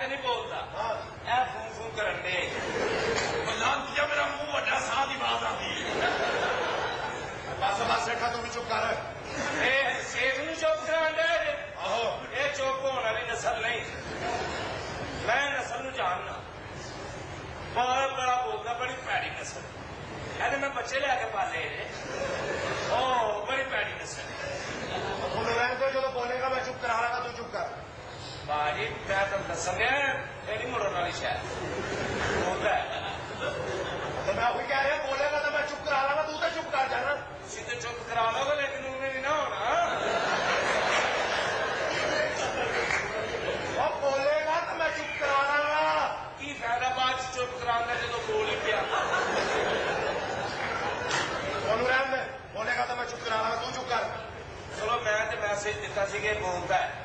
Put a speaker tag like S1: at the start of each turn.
S1: तो नहीं बोलता
S2: हाँ
S1: ए फूं फूं करन दे
S2: लांतिया मेरा मुंह वड्डा साह दी आवाज आती बस बस रेखा तू भी चुप कर
S1: ए सेठ नूं चुप करान दे
S2: आहो
S1: ये चुप होने वाली नस्ल नहीं मैं नस्ल नूं जानना बहुत बड़ा बोलता बड़ी पैड़ी नस्ल कहते मैं बच्चे लिया पाले ओ बड़ी पैड़ी नस्ल
S2: बोलो रहने दो जो बोलेगा मैं चुप करा रहा तू चुप कर
S1: भाजी मैं तुम दसंगे तेरी मुड़न वाली शायद बोलता है
S2: तो मैं वही कह रहा बोलेगा तो मैं चुप करा रहा तू तो चुप कर जाना
S1: सीधे चुप करा लोगे लेकिन उन्हें नहीं ना होना
S2: वो बोलेगा तो मैं चुप करा रहा
S1: की फायदा बाद चुप कराना जो बोल ही पिया
S2: बोलू रहने दे बोलेगा तो मैं चुप करा रहा तू चुप कर
S1: चलो मैं तो मैसेज दिता सी कि बोलता है